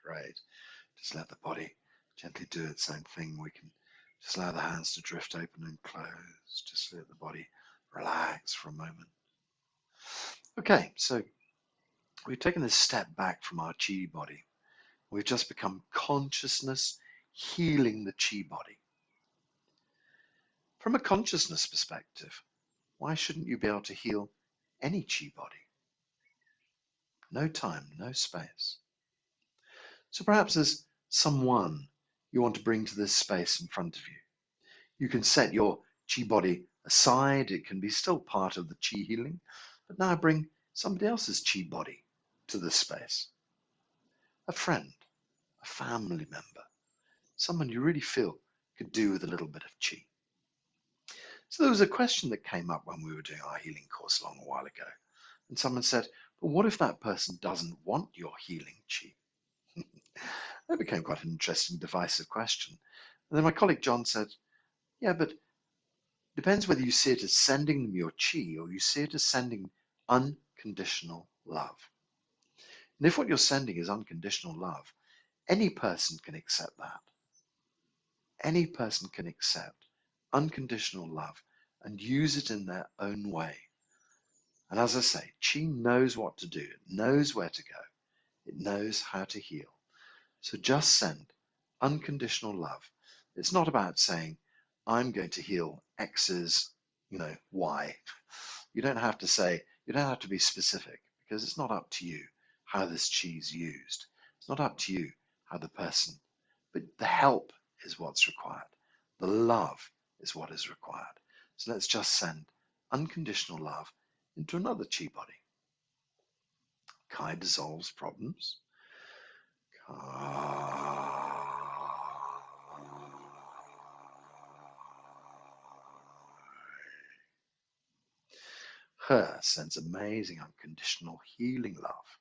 Great. Just let the body gently do its own thing. We can just allow the hands to drift open and close. Just let the body relax for a moment. Okay, so we've taken this step back from our chi body. We've just become consciousness healing the chi body. From a consciousness perspective, why shouldn't you be able to heal any chi body? No time, no space. So perhaps there's someone you want to bring to this space in front of you. You can set your chi body aside. It can be still part of the chi healing, but now bring somebody else's chi body to this space. A friend, a family member, someone you really feel could do with a little bit of chi. So there was a question that came up when we were doing our healing course a long while ago. And someone said, but what if that person doesn't want your healing chi? That became quite an interesting, divisive question. And then my colleague John said, yeah, but depends whether you see it as sending them your chi or you see it as sending unconditional love. And if what you're sending is unconditional love, any person can accept that. Any person can accept unconditional love and use it in their own way. And as I say, chi knows what to do. It knows where to go. It knows how to heal. So just send unconditional love. It's not about saying, I'm going to heal X's, Y. You don't have to say, you don't have to be specific because it's not up to you how this chi is used. It's not up to you how the person, but the help is what's required. The love is what is required. So let's just send unconditional love into another chi body. Kai dissolves problems. Her sends amazing unconditional healing love.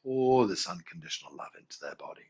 Pour this unconditional love into their body.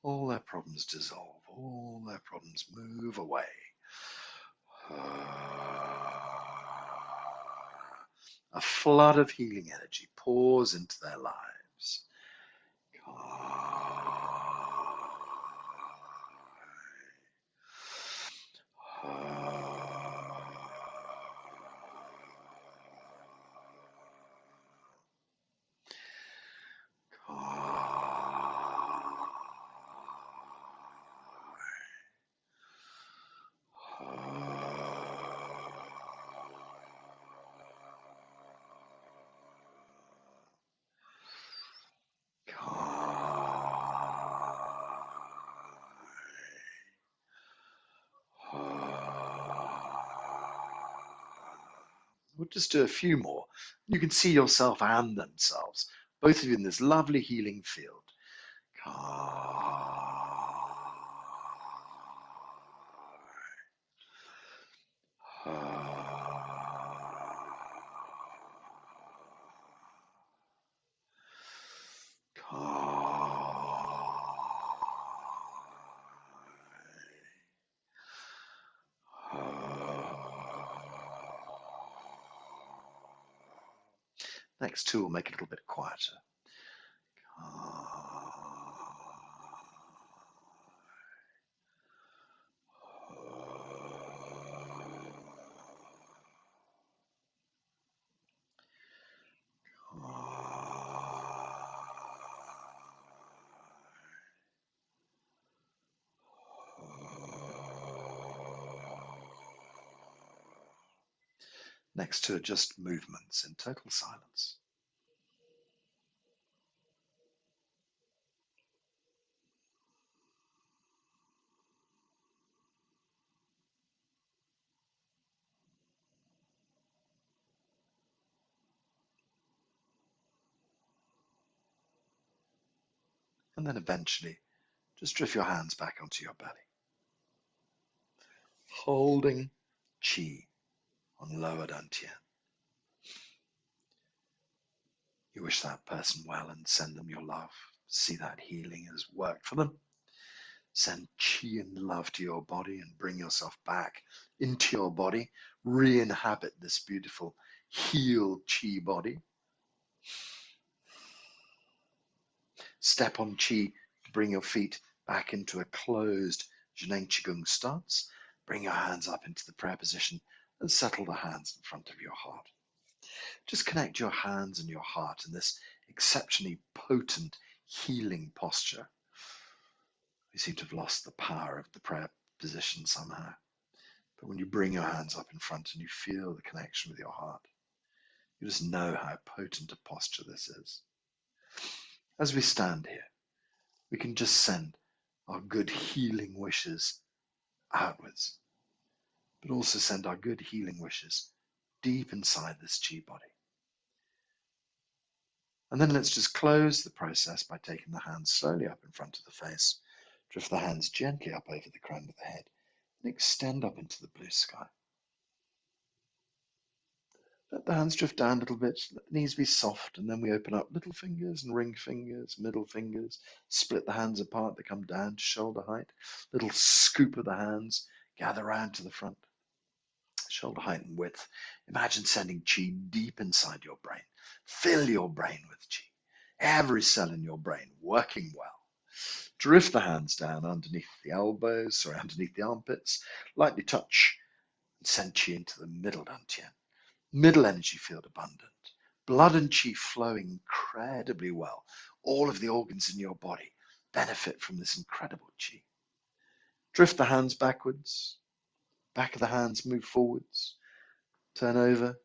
All their problems dissolve, all their problems move away. A flood of healing energy pours into their lives. We'll just do a few more. You can see yourself and themselves, both of you in this lovely healing field. Next two will make it a little bit quieter. Next two are just movements in total silence. And then eventually, just drift your hands back onto your belly, holding chi on lower dantian. You wish that person well and send them your love. See that healing has worked for them. Send chi and love to your body and bring yourself back into your body. Re-inhabit this beautiful healed chi body. Step on chi to bring your feet back into a closed Zhineng Qigong stance. Bring your hands up into the prayer position and settle the hands in front of your heart. Just connect your hands and your heart in this exceptionally potent healing posture. We seem to have lost the power of the prayer position somehow. But when you bring your hands up in front and you feel the connection with your heart, you just know how potent a posture this is. As we stand here, we can just send our good healing wishes outwards, but also send our good healing wishes deep inside this chi body. And then let's just close the process by taking the hands slowly up in front of the face. Drift the hands gently up over the crown of the head and extend up into the blue sky. Let the hands drift down a little bit, let the knees be soft, and then we open up little fingers and ring fingers, middle fingers, split the hands apart, they come down to shoulder height, little scoop of the hands, gather round to the front. Shoulder height and width. Imagine sending chi deep inside your brain. Fill your brain with chi. Every cell in your brain working well. Drift the hands down underneath the elbows, or underneath the armpits. Lightly touch and send chi into the middle dantian. Middle energy field abundant. Blood and chi flowing incredibly well. All of the organs in your body benefit from this incredible chi. Drift the hands backwards. Back of the hands move forwards. Turn over.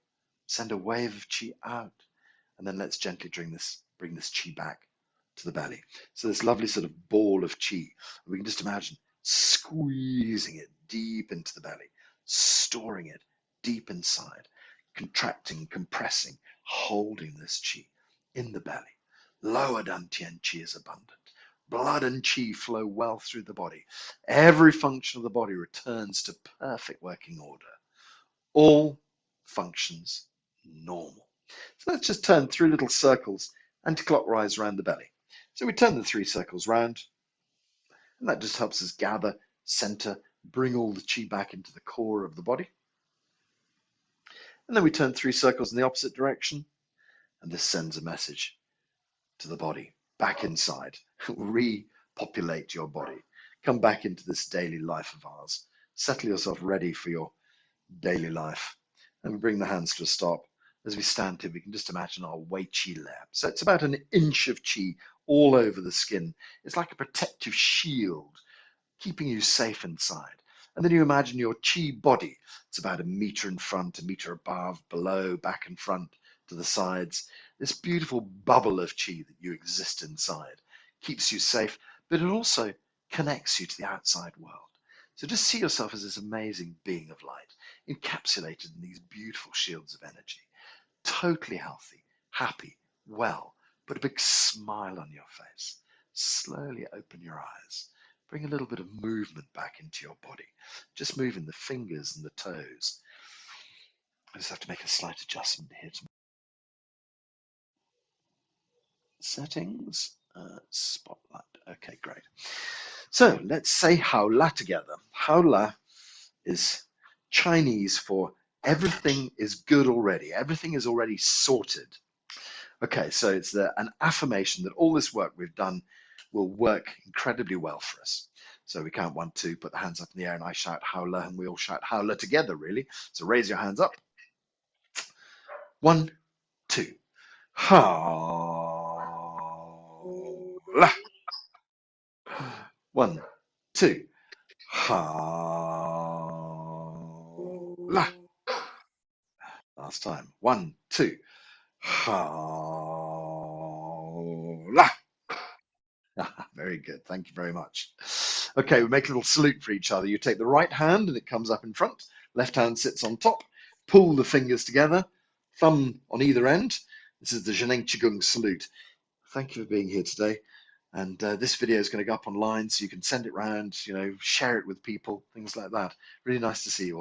Send a wave of chi out. And then let's gently bring this chi back to the belly. So this lovely sort of ball of chi. We can just imagine squeezing it deep into the belly, storing it deep inside, contracting, compressing, holding this chi in the belly. Lower dantian chi is abundant. Blood and chi flow well through the body. Every function of the body returns to perfect working order. All functions normal. So let's just turn 3 little circles anti-clockwise around the belly. So we turn the 3 circles round, and that just helps us gather, center, bring all the chi back into the core of the body. And then we turn 3 circles in the opposite direction, and this sends a message to the body, back inside. Repopulate your body. Come back into this daily life of ours. Settle yourself ready for your daily life. And we bring the hands to a stop. As we stand here, we can just imagine our Wei Chi layer. So it's about an inch of chi all over the skin. It's like a protective shield, keeping you safe inside. And then you imagine your chi body. It's about 1 meter in front, 1 meter above, below, back and front, to the sides. This beautiful bubble of chi that you exist inside keeps you safe, but it also connects you to the outside world. So just see yourself as this amazing being of light, encapsulated in these beautiful shields of energy, totally healthy, happy, well, but a big smile on your face. Slowly open your eyes. Bring a little bit of movement back into your body. Just moving the fingers and the toes. I just have to make a slight adjustment here to settings, spotlight. Okay, great. So let's say Haola together. Haola is Chinese for everything is good already. Everything is already sorted. Okay, so it's an affirmation that all this work we've done will work incredibly well for us. So we count 1, 2, put the hands up in the air, and I shout howler, and we all shout howler together, really. So raise your hands up. 1, 2. Howler. 1, 2. Howler. Last time. 1, 2. Howler. Very good. Thank you very much. Okay, we make a little salute for each other. You take the right hand and it comes up in front. Left hand sits on top. Pull the fingers together. Thumb on either end. This is the Zheneng Qigong salute. Thank you for being here today. And this video is going to go up online so you can send it around, share it with people, things like that. Really nice to see you all.